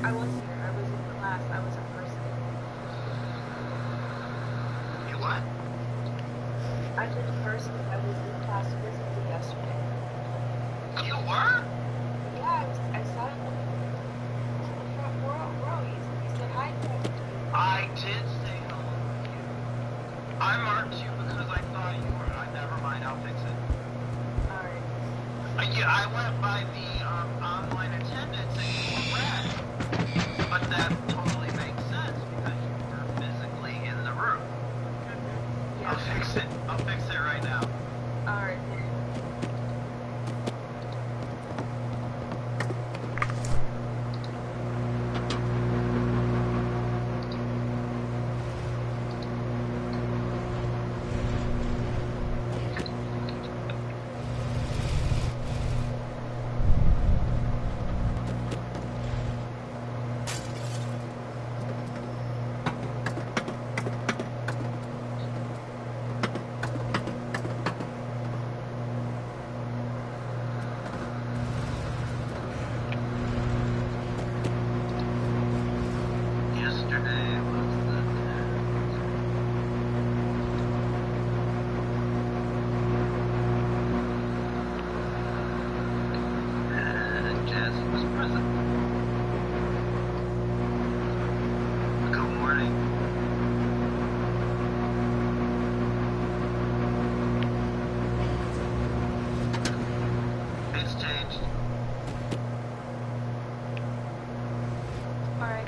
I was here. I was in class. I was in person. You what? I'm in person. I was in class physically yesterday. You were? Yeah, I saw him in the front row. He said hi to everybody. I did say hello to you. I marked you because I thought you were. Never mind, I'll fix it. Alright. Yeah, I went by the online attendance and you were red. But that totally makes sense because you were physically in the room. Yeah. I'll fix it. I'll fix it right now. Alright. Yesterday was the and Jazzy was present. Good morning. It's changed. Alright,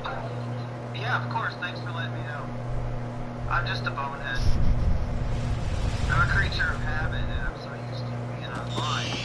Yeah, of course. Thanks for letting me know. I'm just a bonehead. I'm a creature of habit, and I'm so used to being online.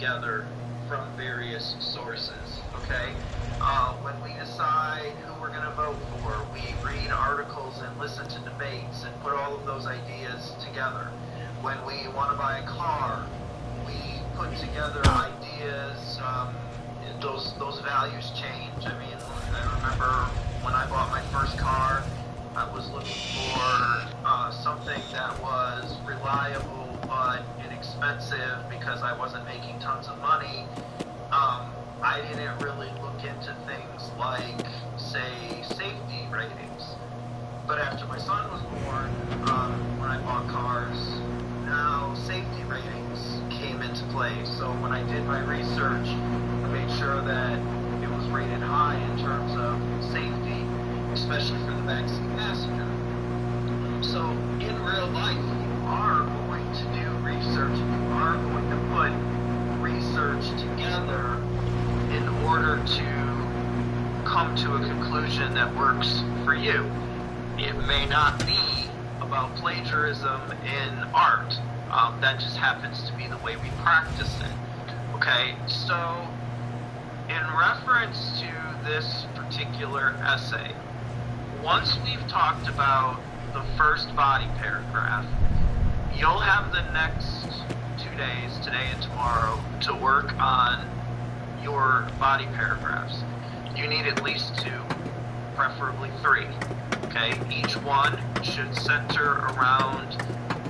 together from various sources, okay? When we decide who we're going to vote for, we read articles and listen to debates and put all of those ideas together. When we want to buy a car, we put together ideas. Those values change. I mean, I remember when I bought my first car, I was looking for something that was reliable but inexpensive because I wasn't making tons of money. I didn't really look into things like, say, safety ratings. But after my son was born, when I bought cars, now safety ratings came into play. So when I did my research, I made sure that it was rated high in terms of safety, especially for the backseat passenger. So in real life, you are going to do research. You are going to put research together in order to come to a conclusion that works for you. It may not be about plagiarism in art. That just happens to be the way we practice it. Okay, so in reference to this particular essay, once we've talked about the first body paragraph, you'll have the next 2 days, today and tomorrow, to work on your body paragraphs. You need at least 2, preferably 3. Okay, each one should center around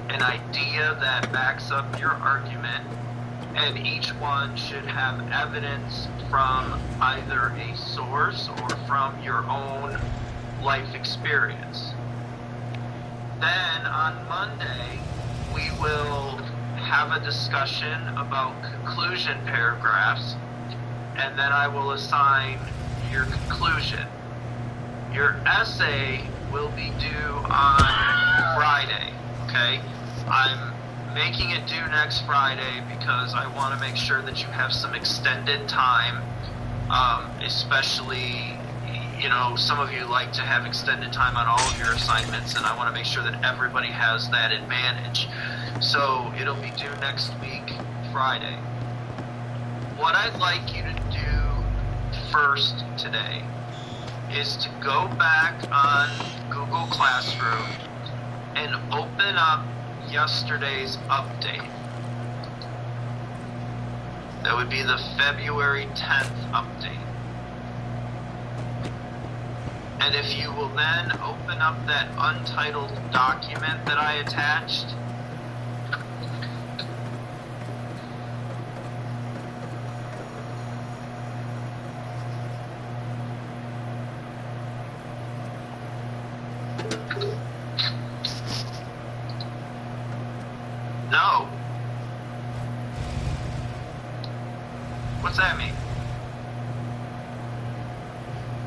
an idea that backs up your argument, and each one should have evidence from either a source or from your own life experience. Then on Monday, we will have a discussion about conclusion paragraphs, and then I will assign your conclusion. Your essay will be due on Friday, okay? I'm making it due next Friday because I want to make sure that you have some extended time, especially, you know, some of you like to have extended time on all of your assignments, and I want to make sure that everybody has that advantage. So it'll be due next week, Friday. What I'd like you to do first today is to go back on Google Classroom and open up yesterday's update. That would be the February 10th update. And if you will then open up that untitled document that I attached, no. What's that mean?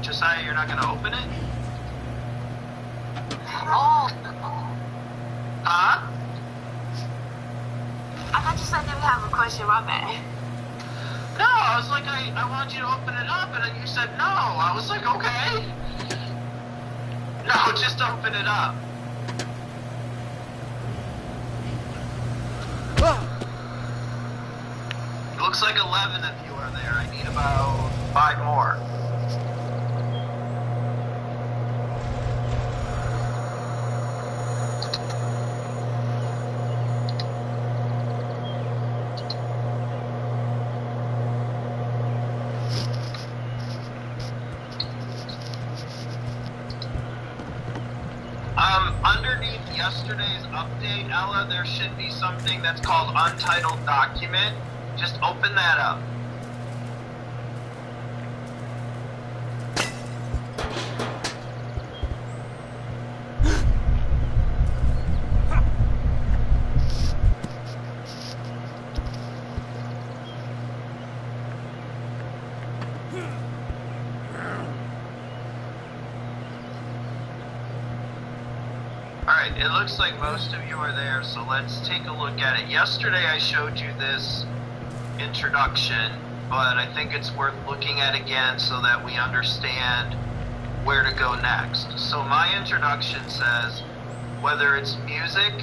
Josiah, you're not going to open it? Oh, Huh? I thought you said that we have a question, my bad. No, I was like, I want you to open it up, and then you said no. I was like, okay. No, just open it up. It looks like 11 of you are there. I need about 5 more. Underneath yesterday's update, Ella, there should be something that's called Untitled Document. Just open that up. Alright, it looks like most of you are there, so let's take a look at it. Yesterday I showed you this introduction, but I think it's worth looking at again so that we understand where to go next. So my introduction says, whether it's music,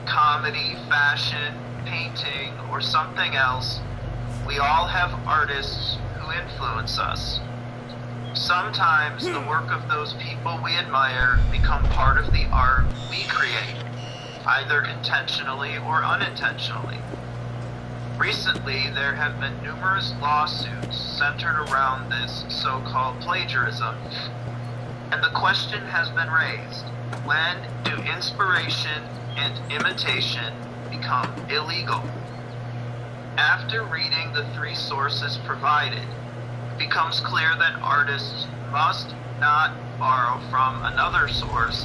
comedy, fashion, painting, or something else, We all have artists who influence us. Sometimes the work of those people we admire become part of the art we create, either intentionally or unintentionally. Recently, there have been numerous lawsuits centered around this so-called plagiarism, and the question has been raised: when do inspiration and imitation become illegal? After reading the three sources provided, it becomes clear that artists must not borrow from another source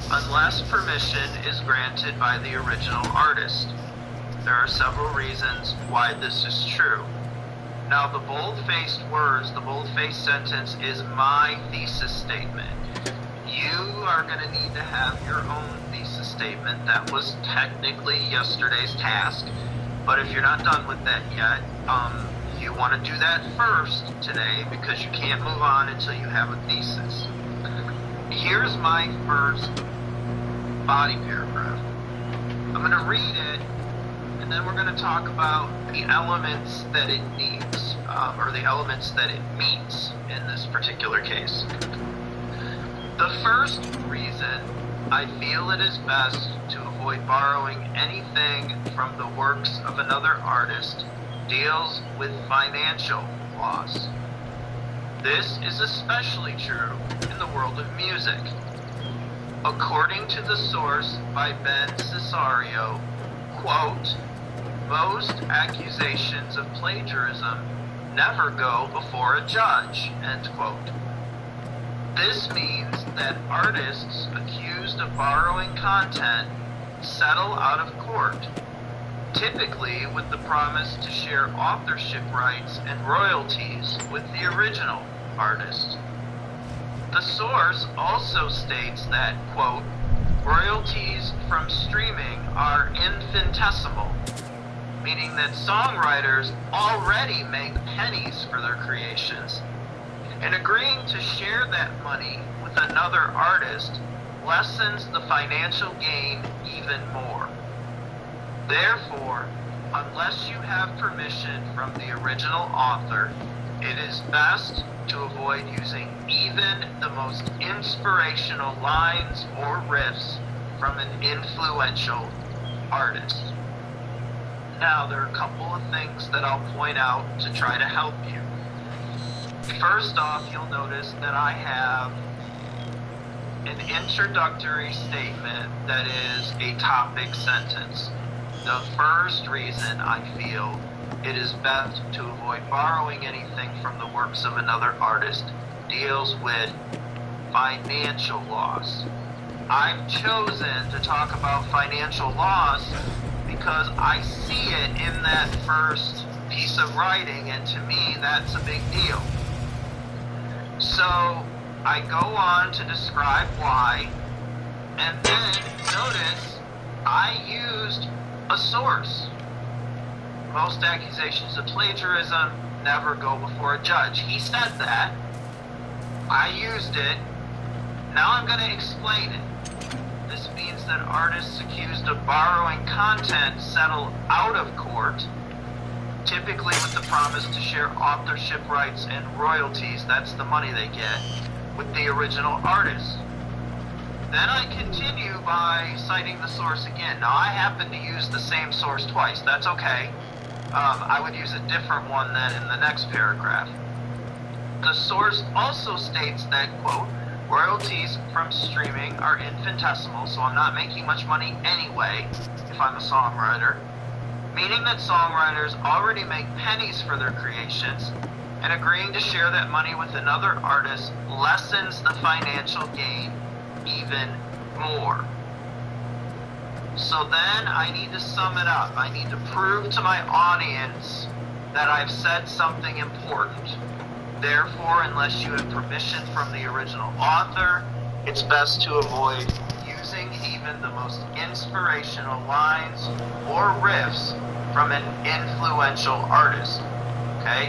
unless permission is granted by the original artist. There are several reasons why this is true. Now, the bold-faced words, the bold-faced sentence is my thesis statement. You are going to need to have your own thesis statement. That was technically yesterday's task, but if you're not done with that yet, you want to do that first today because you can't move on until you have a thesis. Here's my first body paragraph. I'm going to read it, and then we're going to talk about the elements that it needs, or the elements that it meets in this particular case. The first reason I feel it is best to avoid borrowing anything from the works of another artist deals with financial loss. This is especially true in the world of music. According to the source by Ben Cesario, quote, most accusations of plagiarism never go before a judge, end quote. This means that artists accused of borrowing content settle out of court, typically with the promise to share authorship rights and royalties with the original artist. The source also states that, quote, royalties from streaming are infinitesimal, meaning that songwriters already make pennies for their creations, and agreeing to share that money with another artist lessens the financial gain even more. Therefore, unless you have permission from the original author, it is best to avoid using even the most inspirational lines or riffs from an influential artist. Now, there are a couple of things that I'll point out to try to help you. First off, you'll notice that I have an introductory statement that is a topic sentence. The first reason I feel it is best to avoid borrowing anything from the works of another artist deals with financial loss. I've chosen to talk about financial loss because I see it in that first piece of writing, and to me that's a big deal. So I go on to describe why, and then notice I used a source. Most accusations of plagiarism never go before a judge. He said that. I used it. Now I'm going to explain it. This means that artists accused of borrowing content settle out of court, typically with the promise to share authorship rights and royalties, that's the money they get, with the original artist. Then I continue by citing the source again. Now, I happen to use the same source twice. That's okay. I would use a different one then in the next paragraph. The source also states that, quote, royalties from streaming are infinitesimal, so I'm not making much money anyway if I'm a songwriter, meaning that songwriters already make pennies for their creations, and agreeing to share that money with another artist lessens the financial gain even more. So then I need to sum it up. I need to prove to my audience that I've said something important. Therefore, unless you have permission from the original author, it's best to avoid using even the most inspirational lines or riffs from an influential artist. Okay?